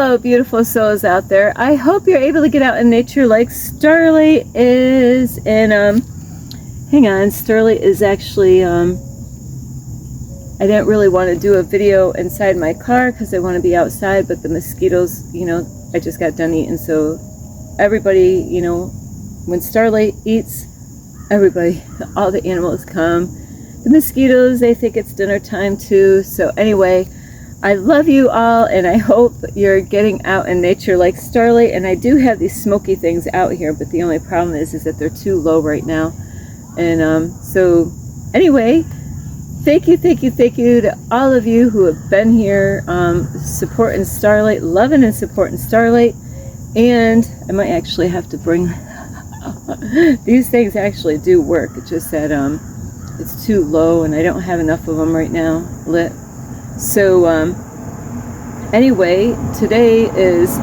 Hello, beautiful souls out there. I hope you're able to get out in nature like Starlight is. And hang on, Starlight is actually I didn't really want to do a video inside my car because I want to be outside, but the mosquitoes, I just got done eating, so everybody, when Starlight eats, everybody, all the animals come. The mosquitoes, they think it's dinner time too. So anyway, I love you all, and I hope you're getting out in nature like Starlight. And I do have these smoky things out here, but the only problem is that they're too low right now. And so anyway, thank you to all of you who have been here, supporting Starlight, loving and supporting Starlight. And I might actually have to bring these things actually do work. It's just that it's too low and I don't have enough of them right now lit. So anyway, today is,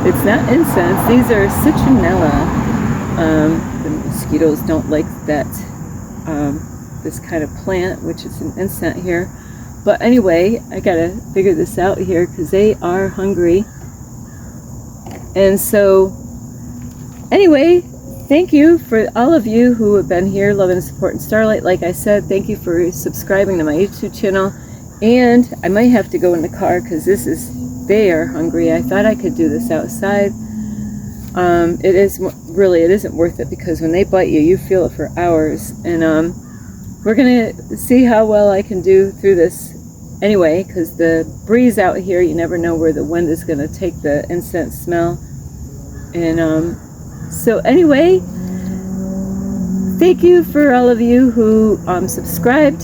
it's not incense, these are citronella. The mosquitoes don't like that, this kind of plant, which is an incense here. But anyway, I gotta figure this out here because they are hungry. And so anyway, thank you for all of you who have been here, loving and supporting Starlight. Like I said, thank you for subscribing to my YouTube channel. And I might have to go in the car because they are hungry. I thought I could do this outside. It isn't worth it because when they bite you, you feel it for hours. And we're gonna see how well I can do through this anyway, because the breeze out here, you never know where the wind is gonna take the incense smell. And so anyway, thank you for all of you who subscribed,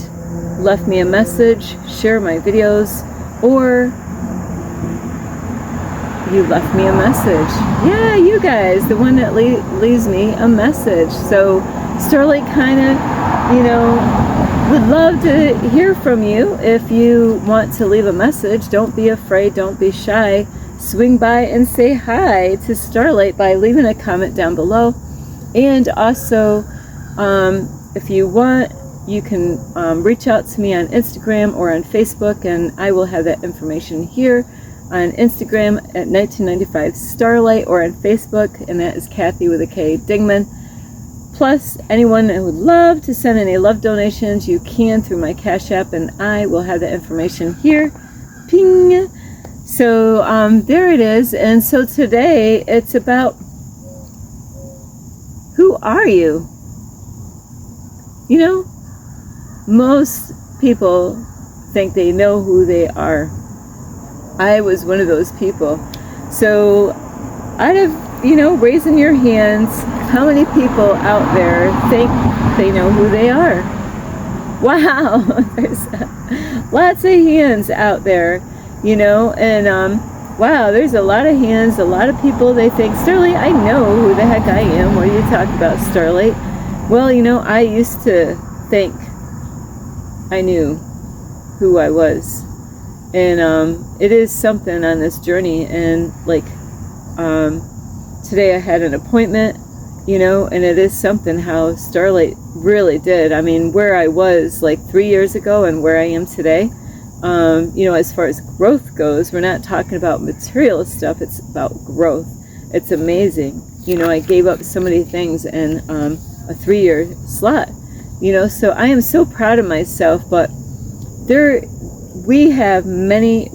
left me a message, share my videos, or you left me a message. Yeah, you guys, the one that leaves me a message. So Starlight kind of, would love to hear from you. If you want to leave a message, don't be afraid, don't be shy. Swing by and say hi to Starlight by leaving a comment down below. And also, if you want, you can reach out to me on Instagram or on Facebook, and I will have that information here on Instagram at 1995 Starlight, or on Facebook, and that is Kathy with a K Dingman. Plus, anyone that would love to send any love donations, you can through my Cash App, and I will have that information here. Ping! So there it is. And so today it's about, who are you? Most people think they know who they are. I was one of those people. So out of, raising your hands, how many people out there think they know who they are? Wow, there's lots of hands out there, and wow, there's a lot of hands, a lot of people, they think, Starlight, I know who the heck I am. What are you talking about, Starlight? Well, I used to think I knew who I was. And it is something on this journey. And like today I had an appointment, and it is something how Starlight really did. I mean, where I was like 3 years ago and where I am today, as far as growth goes, we're not talking about material stuff, it's about growth. It's amazing. I gave up so many things in a 3-year slot, so I am so proud of myself. But we are many,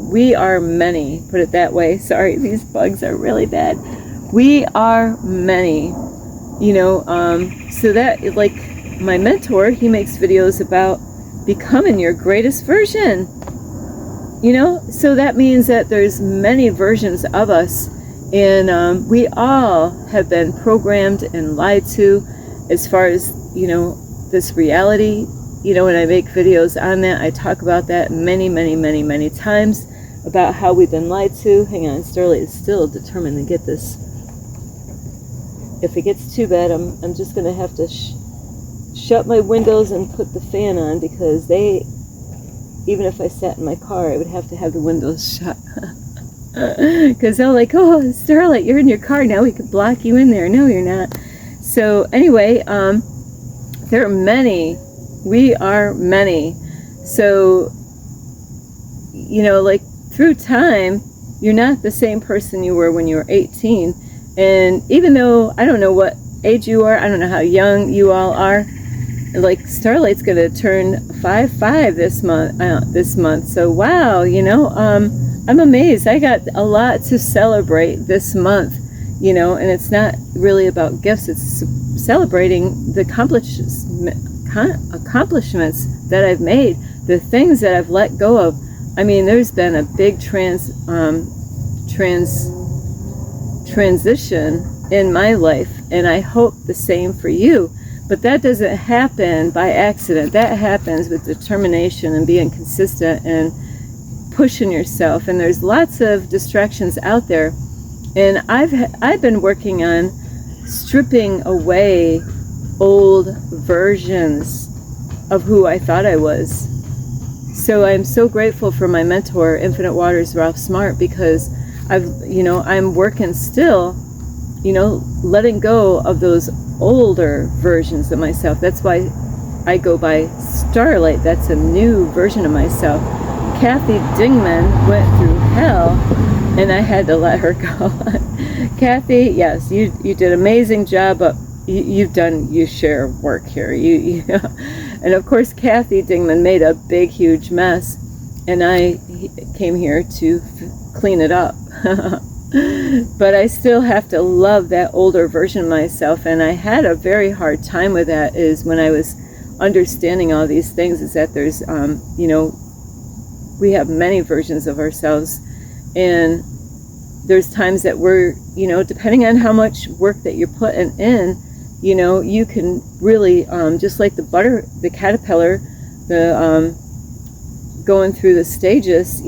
put it that way. Sorry, these bugs are really bad. We are many, so that, like my mentor, he makes videos about becoming your greatest version, so that means that there's many versions of us, and we all have been programmed and lied to as far as, this reality. When I make videos on that, I talk about that many times, about how we've been lied to. Hang on, Starlight is still determined to get this. If it gets too bad, I'm just going to have to shut my windows and put the fan on, because even if I sat in my car, I would have to have the windows shut. Because they're like, oh, Starlight, you're in your car now, we could block you in there. No, you're not. So anyway, there are many. We are many. So, like through time, you're not the same person you were when you were 18. And even though I don't know what age you are, I don't know how young you all are, like Starlight's gonna turn 5 this month. So wow, I'm amazed. I got a lot to celebrate this month, and it's not really about gifts. It's celebrating the accomplishments that I've made, the things that I've let go of. I mean, there's been a big transition in my life, and I hope the same for you. But that doesn't happen by accident. That happens with determination and being consistent and pushing yourself. And there's lots of distractions out there. And I've been working on stripping away old versions of who I thought I was. So I'm so grateful for my mentor, Infinite Waters Ralph Smart, because I'm working still, letting go of those older versions of myself. That's why I go by Starlight. That's a new version of myself. Kathy Dingman went through hell, and I had to let her go. Kathy, yes, you did an amazing job, but you've done your share of work here. And of course, Kathy Dingman made a big, huge mess, and I came here to clean it up. But I still have to love that older version of myself, and I had a very hard time with that. Is when I was understanding all these things, is that there's we have many versions of ourselves, and there's times that we're, depending on how much work that you're putting in, you can really just like the caterpillar, going through the stages,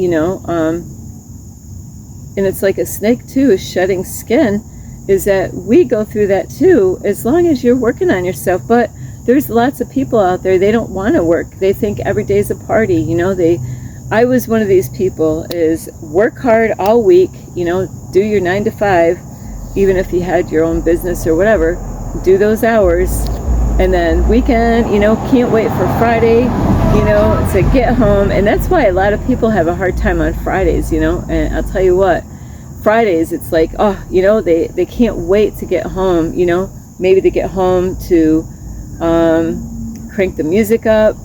and it's like a snake too, is shedding skin, is that we go through that too, as long as you're working on yourself. But there's lots of people out there, they don't want to work. They think every day's a party. I was one of these people, is work hard all week, do your 9 to 5, even if you had your own business or whatever, do those hours, and then weekend, can't wait for Friday, to get home. And that's why a lot of people have a hard time on Fridays, and I'll tell you what, Fridays, it's like, they can't wait to get home, maybe to get home to crank the music up,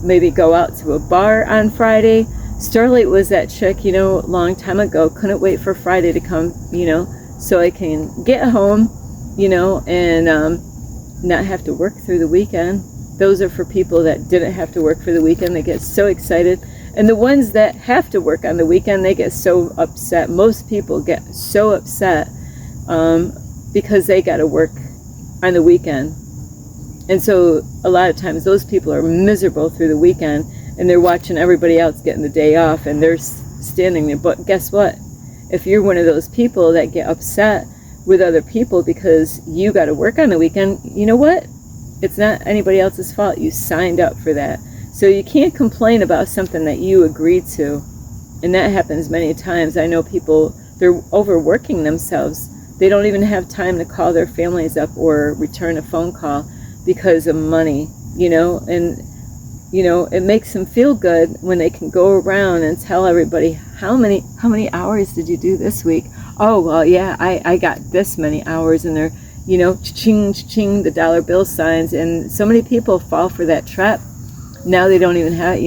maybe go out to a bar on Friday. Starlight was that chick, a long time ago, couldn't wait for Friday to come, so I can get home, and not have to work through the weekend. Those are for people that didn't have to work for the weekend. They get so excited. And the ones that have to work on the weekend, they get so upset. Most people get so upset because they got to work on the weekend. And so a lot of times those people are miserable through the weekend, and they're watching everybody else getting the day off, and they're standing there. But guess what? If you're one of those people that get upset with other people because you got to work on the weekend, you know what? It's not anybody else's fault. You signed up for that. So you can't complain about something that you agreed to. And that happens many times. I know people, they're overworking themselves. They don't even have time to call their families up or return a phone call because of money, and, it makes them feel good when they can go around and tell everybody, how many hours did you do this week? Oh, well, yeah, I got this many hours, and they're, cha-ching, cha-ching, the dollar bill signs. And so many people fall for that trap. Now they don't even have,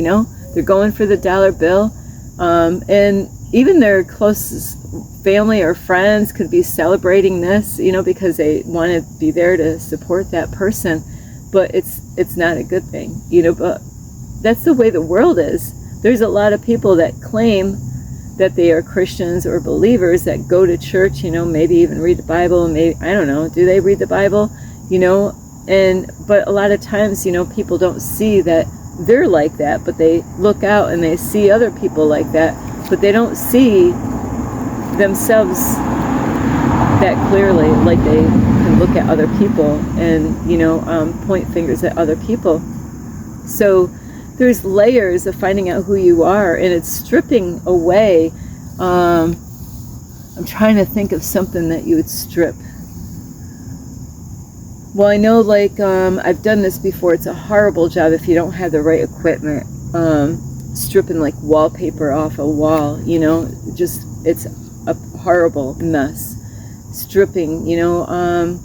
they're going for the dollar bill. And even their closest family or friends could be celebrating this, because they want to be there to support that person. But it's not a good thing, but that's the way the world is. There's a lot of people that claim that they are Christians or believers that go to church, maybe even read the Bible. Maybe, I don't know, do they read the Bible? But a lot of times, people don't see that they're like that, but they look out and they see other people like that, but they don't see themselves that clearly, like they can look at other people and, point fingers at other people. So there's layers of finding out who you are, and it's stripping away. I'm trying to think of something that you would strip. Well, I know, I've done this before. It's a horrible job if you don't have the right equipment. stripping like wallpaper off a wall, you know, just, it's a horrible mess. Stripping, you know,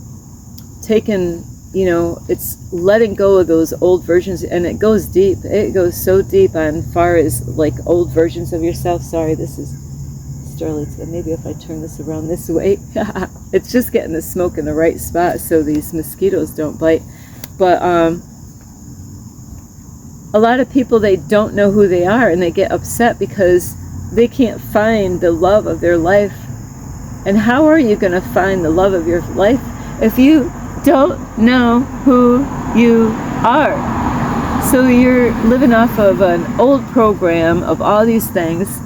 taking, you know, it's letting go of those old versions, and it goes deep. It goes so deep on far as like old versions of yourself. Sorry, this is Starlight's. Maybe if I turn this around this way, it's just getting the smoke in the right spot so these mosquitoes don't bite. But a lot of people, they don't know who they are, and they get upset because they can't find the love of their life. And how are you going to find the love of your life if you don't know who you are? So you're living off of an old program of all these things.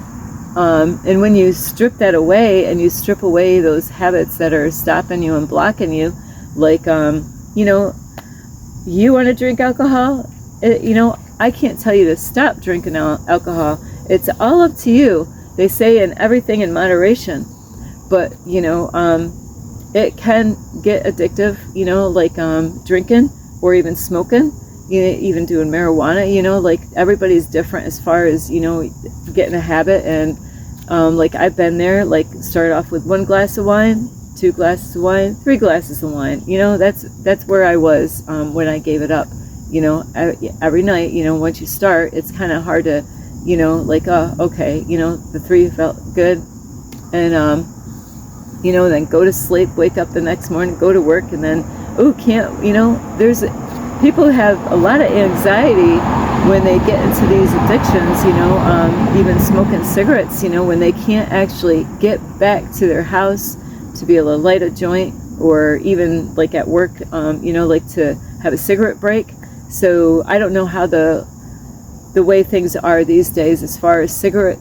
And when you strip that away, and you strip away those habits that are stopping you and blocking you, like, you know, you want to drink alcohol, you know, I can't tell you to stop drinking alcohol. It's all up to you. They say in everything in moderation. But, you know, it can get addictive, you know, like drinking or even smoking, you know, even doing marijuana, you know, like everybody's different as far as, you know, getting a habit. And like I've been there, like started off with 1 glass of wine, 2 glasses of wine, 3 glasses of wine. You know, that's where I was when I gave it up. You know, every night, you know, once you start, it's kind of hard to, you know, like, oh, okay, you know, the 3 felt good. And, you know, then go to sleep, wake up the next morning, go to work, and then, oh, can't, you know, people have a lot of anxiety when they get into these addictions, you know, even smoking cigarettes, you know, when they can't actually get back to their house to be able to light a joint, or even like at work, you know, like to have a cigarette break. So I don't know how the way things are these days as far as cigarette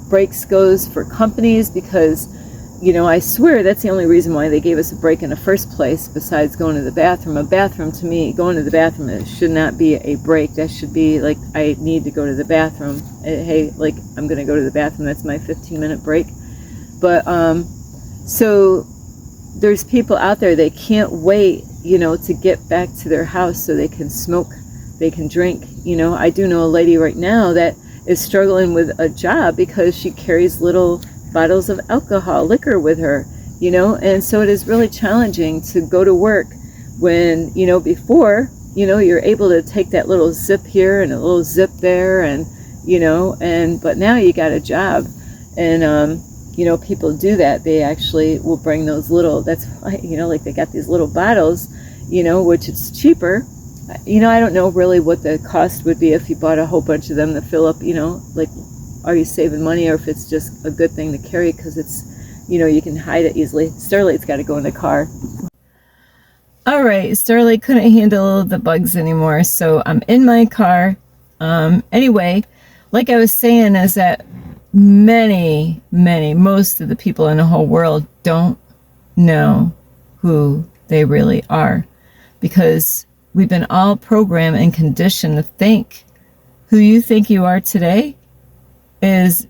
breaks goes for companies, because, you know, I swear that's the only reason why they gave us a break in the first place, besides going to the bathroom. A bathroom, to me, going to the bathroom, it should not be a break. That should be like, I need to go to the bathroom. Hey, like, I'm going to go to the bathroom. That's my 15-minute break. But, so there's people out there, they can't wait, you know, to get back to their house so they can smoke, they can drink. You know, I do know a lady right now that is struggling with a job because she carries little bottles of alcohol, liquor with her, you know, and so it is really challenging to go to work when, you know, before, you know, you're able to take that little zip here and a little zip there, and, you know, but now you got a job, and, you know, people do that. They actually will bring those little, that's why, you know, like they got these little bottles, you know, which is cheaper. You know, I don't know really what the cost would be if you bought a whole bunch of them to fill up, you know, like, are you saving money, or if it's just a good thing to carry because it's, you know, you can hide it easily. Starlight's got to go in the car. All right, Starlight couldn't handle the bugs anymore, so I'm in my car. Anyway, like I was saying, is that most of the people in the whole world don't know who they really are, because we've been all programmed and conditioned to think who you think you are today is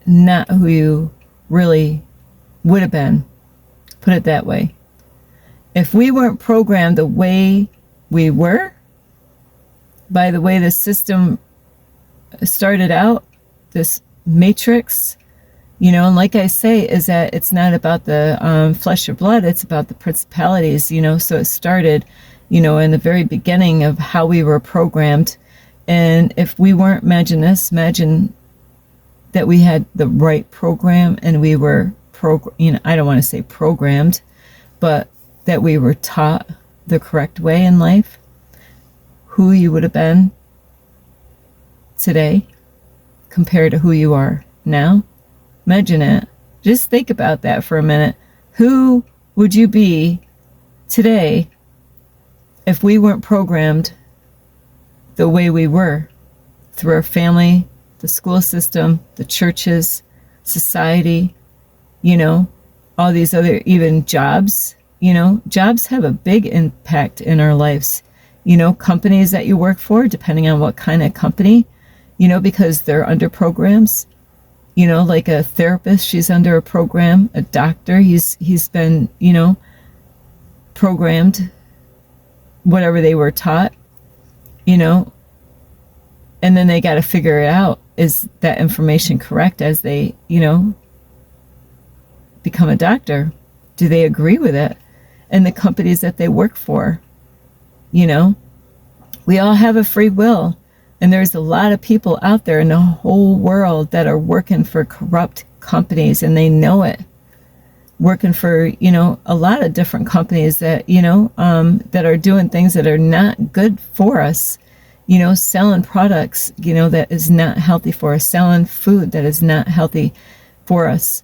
not who you really would have been. Put it that way. If we weren't programmed the way we were, by the way the system started out, this matrix, you know, and like I say, is that it's not about the flesh or blood, it's about the principalities, you know. So it started, you know, in the very beginning of how we were programmed. And if we weren't, imagine that we had the right program, and we were, you know, I don't want to say programmed, but that we were taught the correct way in life, who you would have been today compared to who you are now. Imagine it. Just think about that for a minute. Who would you be today if we weren't programmed the way we were through our family, the school system, the churches, society, you know, all these other, even jobs, you know, jobs have a big impact in our lives. You know, companies that you work for, depending on what kind of company, you know, because they're under programs, you know, like a therapist, she's under a program, a doctor, he's been, you know, programmed, whatever they were taught, you know, And then they got to figure it out. Is that information correct as they, become a doctor? Do they agree with it? And the companies that they work for, we all have a free will. And there's a lot of people out there in the whole world that are working for corrupt companies, and they know it. Working for, a lot of different companies that, that are doing things that are not good for us. Selling products, that is not healthy for us, selling food that is not healthy for us.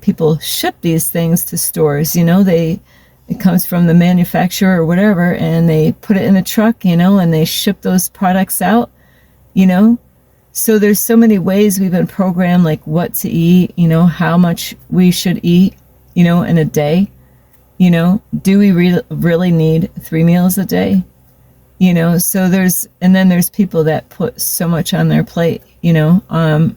People ship these things to stores, it comes from the manufacturer or whatever, and they put it in a truck, and they ship those products out, So there's so many ways we've been programmed, like what to eat, how much we should eat, in a day. Do we really need 3 meals a day? So there's people that put so much on their plate, and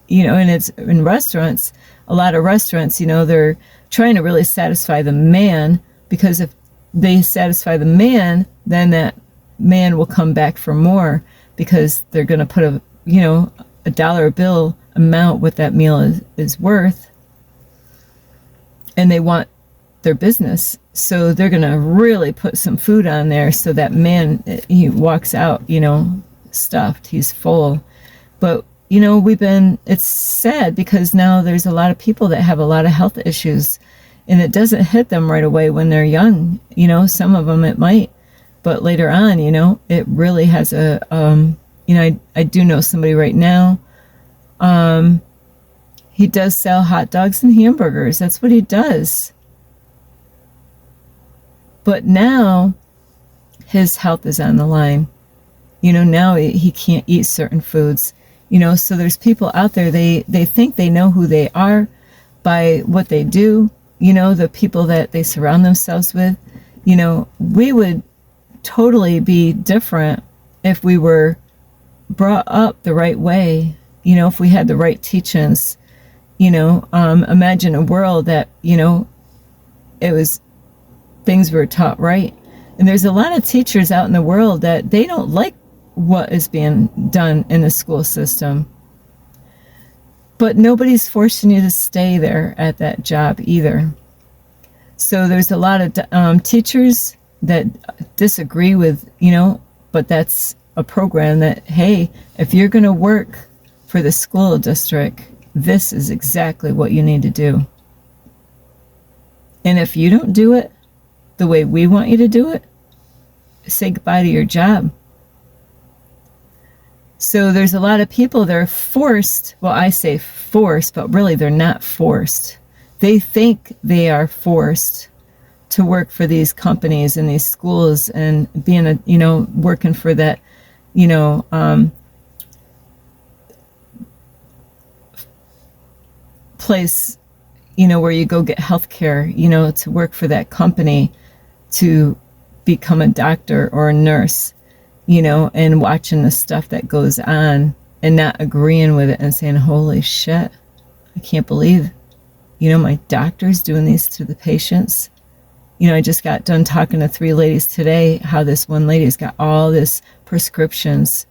it's in restaurants, a lot of restaurants, they're trying to really satisfy the man, because if they satisfy the man, then that man will come back for more, because they're going to put a dollar bill amount what that meal is worth, and they want their business. So they're going to really put some food on there so that man, he walks out, stuffed, he's full. But, it's sad, because now there's a lot of people that have a lot of health issues, and it doesn't hit them right away when they're young. Some of them it might, but later on, it really has a, I do know somebody right now, he does sell hot dogs and hamburgers. That's what he does. But now his health is on the line. Now he can't eat certain foods. So there's people out there, they think they know who they are by what they do, the people that they surround themselves with. We would totally be different if we were brought up the right way, if we had the right teachings. Imagine a world that, it was, things were taught right. And there's a lot of teachers out in the world that they don't like what is being done in the school system. But nobody's forcing you to stay there at that job either. So there's a lot of teachers that disagree with, but that's a program that, hey, if you're going to work for the school district, this is exactly what you need to do. And if you don't do it the way we want you to do it, say goodbye to your job. So there's a lot of people that are forced, well, I say forced, but really they're not forced. They think they are forced to work for these companies and these schools and being working for that, place, where you go get health care, to work for that company, to become a doctor or a nurse, and watching the stuff that goes on and not agreeing with it and saying, holy shit, I can't believe, my doctor's doing these to the patients. I just got done talking to 3 ladies today, how this one lady's got all this prescriptions,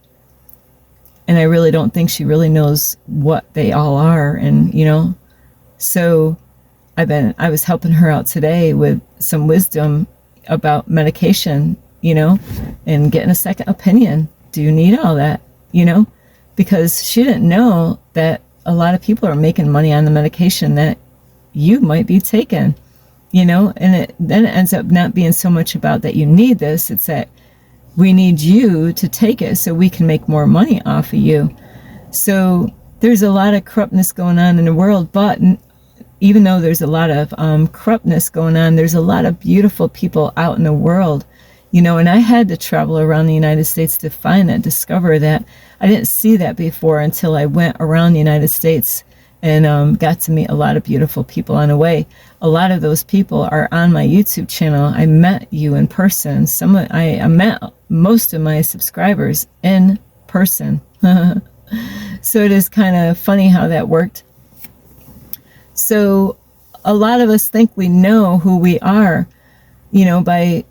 and I really don't think she really knows what they all are. And, so I was helping her out today with some wisdom about medication, and getting a second opinion. Do you need all that? Because she didn't know that a lot of people are making money on the medication that you might be taking, and then it ends up not being so much about that you need this. It's that we need you to take it so we can make more money off of you. So there's a lot of corruptness going on in the world, but even though there's a lot of corruptness going on, there's a lot of beautiful people out in the world, and I had to travel around the United States to find that, discover that. I didn't see that before until I went around the United States and got to meet a lot of beautiful people on the way. A lot of those people are on my YouTube channel. I met you in person. I met most of my subscribers in person. So it is kind of funny how that worked. So a lot of us think we know who we are, by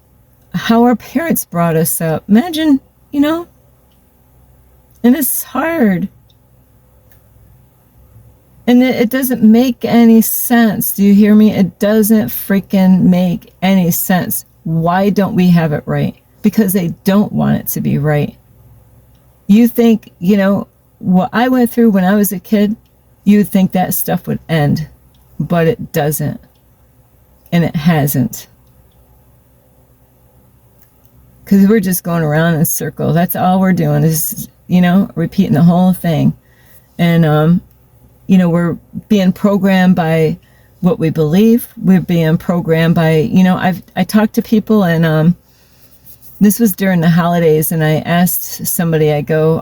how our parents brought us up. Imagine, And it's hard. And it doesn't make any sense. Do you hear me? It doesn't freaking make any sense. Why don't we have it right? Because they don't want it to be right. You think, what I went through when I was a kid, you'd think that stuff would end. But it doesn't. And it hasn't. Because we're just going around in a circle. That's all we're doing is, repeating the whole thing. And, we're being programmed by what we believe. We're being programmed by, I talked to people, and this was during the holidays, and I asked somebody, I go,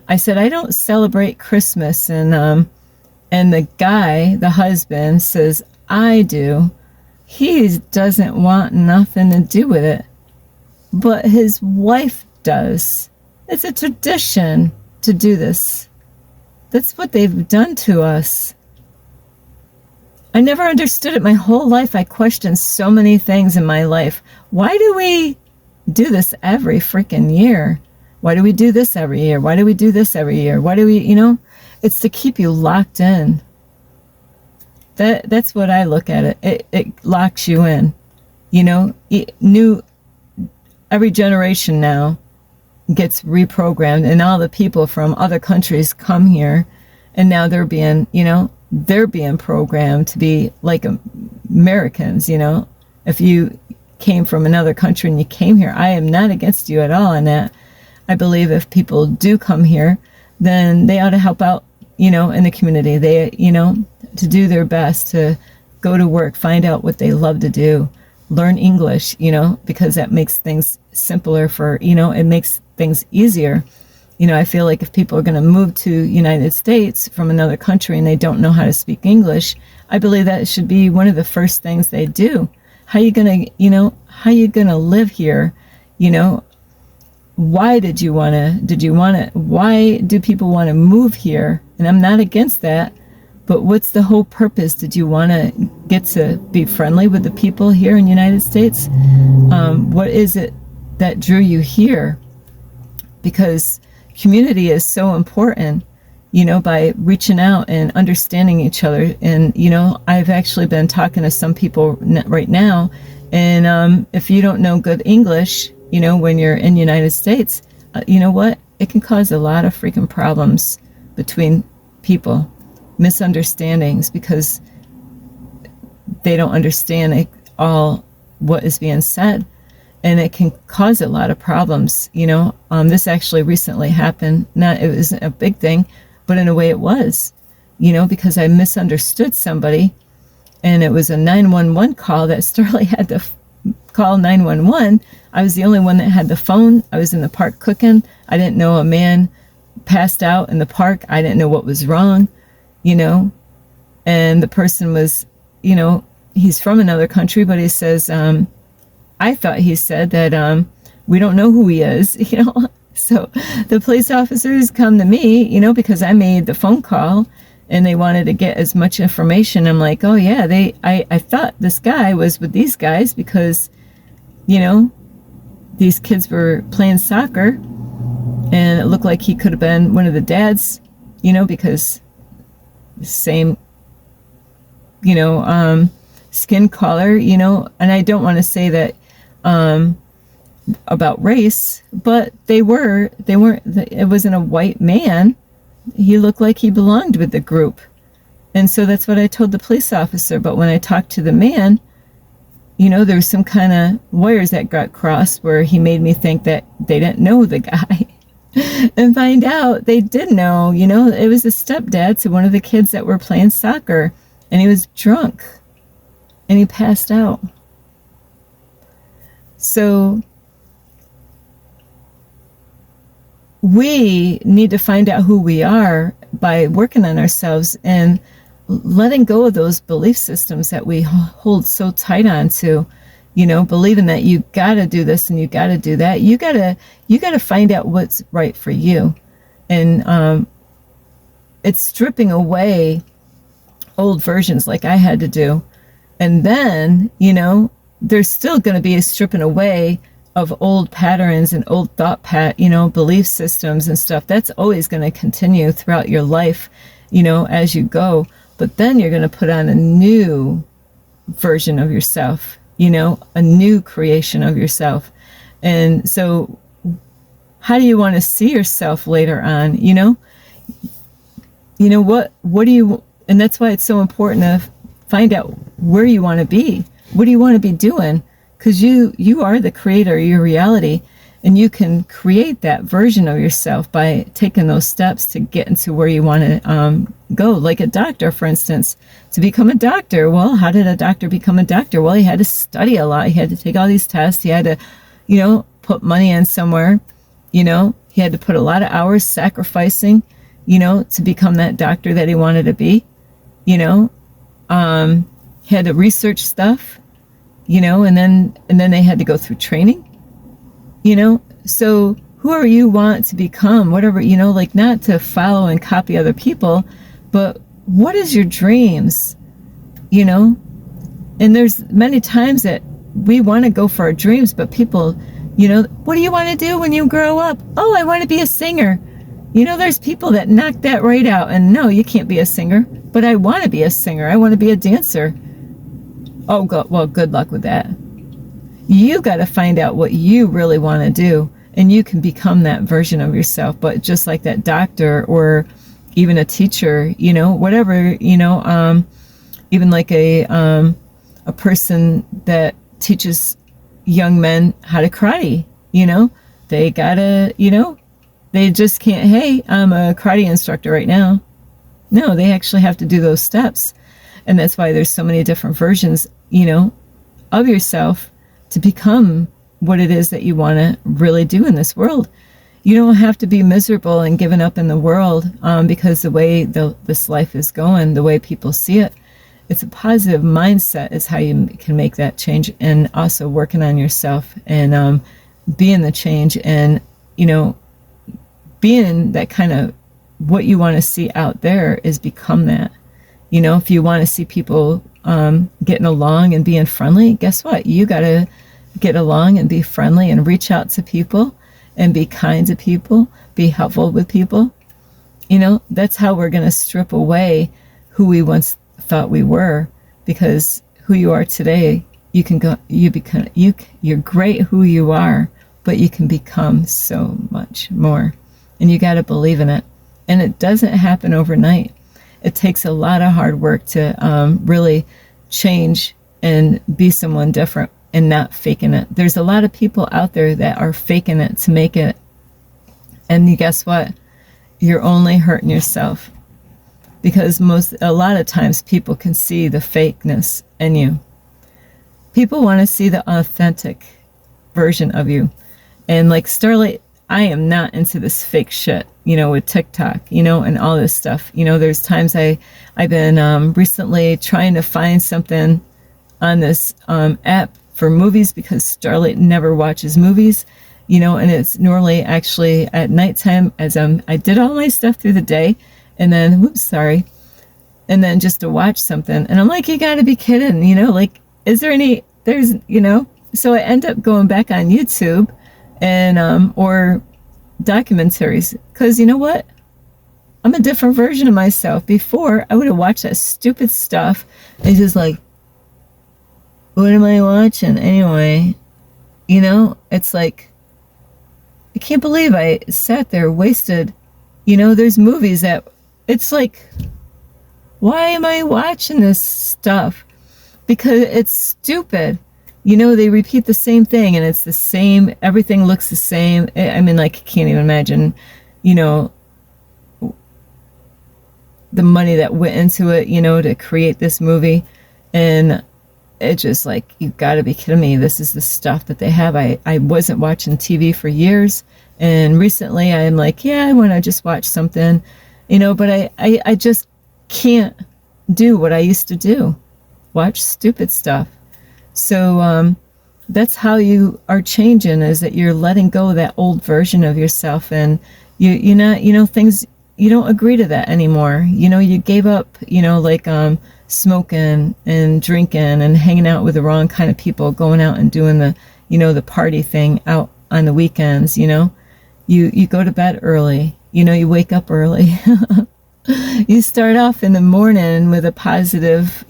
I said, I don't celebrate Christmas. And the guy, the husband, says, I do. He doesn't want nothing to do with it. But his wife does. It's a tradition to do this. That's what they've done to us. I never understood it my whole life. I questioned so many things in my life. Why do we do this every freaking year? Why do we do this every year? Why do we do this every year? Why do we, it's to keep you locked in. That's what I look at it. It locks you in. Every generation now gets reprogrammed, and all the people from other countries come here, and now they're being programmed to be like Americans. If you came from another country and you came here, I am not against you at all in that. I believe if people do come here, then they ought to help out, in the community. They, to do their best to go to work, find out what they love to do, learn English, because that makes things simpler for, it makes things easier. I feel like if people are going to move to United States from another country and they don't know how to speak English, I believe that should be one of the first things they do. How you going to live here? Why did you want to, why do people want to move here? And I'm not against that, but what's the whole purpose? Did you want to get to be friendly with the people here in the United States? What is it that drew you here? Because community is so important, by reaching out and understanding each other. And, I've actually been talking to some people right now, and if you don't know good English, when you're in the United States, you know what? It can cause a lot of freaking problems between people, misunderstandings, because they don't understand all what is being said. And it can cause a lot of problems. This actually recently happened. It wasn't a big thing, but in a way it was, because I misunderstood somebody, and it was a 911 call that Starlight had to call 911. I was the only one that had the phone. I was in the park cooking. I didn't know a man passed out in the park. I didn't know what was wrong, and the person was, he's from another country, but he says, I thought he said that we don't know who he is, So the police officers come to me, because I made the phone call, and they wanted to get as much information. I'm like, oh yeah, I thought this guy was with these guys because, these kids were playing soccer, and it looked like he could have been one of the dads, because same, skin color, and I don't want to say that about race, but they weren't, it wasn't a white man. He looked like he belonged with the group. And so that's what I told the police officer. But when I talked to the man, there was some kind of wires that got crossed where he made me think that they didn't know the guy. And find out they did know, it was a stepdad to one of the kids that were playing soccer, and he was drunk and he passed out. So we need to find out who we are by working on ourselves and letting go of those belief systems that we hold so tight on to, believing that you got to do this and you got to do that. You got to find out what's right for you. And it's stripping away old versions like I had to do. And then, there's still going to be a stripping away of old patterns and old belief systems and stuff. That's always going to continue throughout your life, as you go. But then you're going to put on a new version of yourself, a new creation of yourself. And so how do you want to see yourself later on? What do you, and that's why it's so important to find out where you want to be. What do you want to be doing? Because you are the creator of your reality, and you can create that version of yourself by taking those steps to get into where you want to go. Like a doctor, for instance, to become a doctor. Well, how did a doctor become a doctor? Well, he had to study a lot. He had to take all these tests. He had to, put money in somewhere. He had to put a lot of hours sacrificing, to become that doctor that he wanted to be. He had to research stuff. And then they had to go through training, so whoever you want to become, whatever, not to follow and copy other people, but what is your dreams, and there's many times that we want to go for our dreams, but people, what do you want to do when you grow up? Oh, I want to be a singer. There's people that knock that right out, and no, you can't be a singer, but I want to be a singer. I want to be a dancer. Oh, well, good luck with that. You got to find out what you really want to do, and you can become that version of yourself. But just like that doctor or even a teacher, whatever, even like a person that teaches young men how to karate, they gotta, they just can't, hey, I'm a karate instructor right now. No, they actually have to do those steps. And that's why there's so many different versions, of yourself to become what it is that you want to really do in this world. You don't have to be miserable and giving up in the world because the way this life is going, the way people see it, it's a positive mindset is how you can make that change, and also working on yourself and being the change and, being that kind of what you want to see out there is become that. If you want to see people getting along and being friendly, guess what? You got to get along and be friendly and reach out to people and be kind to people, be helpful with people. That's how we're going to strip away who we once thought we were, because who you are today, you're great who you are, but you can become so much more. And you got to believe in it. And it doesn't happen overnight. It takes a lot of hard work to really change and be someone different and not faking it. There's a lot of people out there that are faking it to make it. And guess what? You're only hurting yourself, because a lot of times people can see the fakeness in you. People want to see the authentic version of you. And like Starlight, I am not into this fake shit, with TikTok, and all this stuff. There's times I've been recently trying to find something on this app for movies, because Starlight never watches movies, and it's normally actually at nighttime as I did all my stuff through the day, and then, and then just to watch something. And I'm like, you gotta be kidding, is there so I end up going back on YouTube and or documentaries, because you know what, I'm a different version of myself. Before, I would have watched that stupid stuff and just like, what am I watching anyway? It's like, I can't believe I sat there, wasted, there's movies that it's like, why am I watching this stuff? Because it's stupid. They repeat the same thing, and it's the same, everything looks the same. I mean, like, I can't even imagine, the money that went into it, to create this movie. And it's just like, you gotta be kidding me. This is the stuff that they have. I wasn't watching TV for years, and recently I'm like, yeah, I want to just watch something, but I just can't do what I used to do. Watch stupid stuff. So that's how you are changing, is that you're letting go of that old version of yourself, and you're not, things, you don't agree to that anymore. You gave up, like smoking and drinking and hanging out with the wrong kind of people, going out and doing the, the party thing out on the weekends, you go to bed early, you wake up early. You start off in the morning with a positive,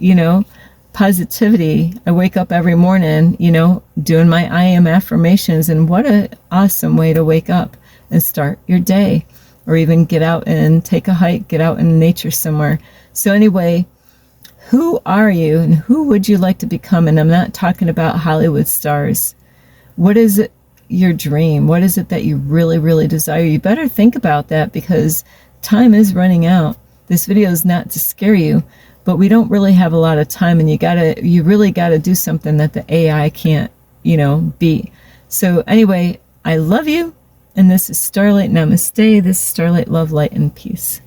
positivity. I wake up every morning, doing my I am affirmations, and what an awesome way to wake up and start your day, or even get out and take a hike, get out in nature somewhere. So anyway, who are you and who would you like to become? And I'm not talking about Hollywood stars. What is it, your dream? What is it that you really, really desire? You better think about that, because time is running out. This video is not to scare you, but we don't really have a lot of time, and you really gotta do something that the AI can't, beat. So anyway, I love you, and this is Starlight. Namaste. This is Starlight, love, light, and peace.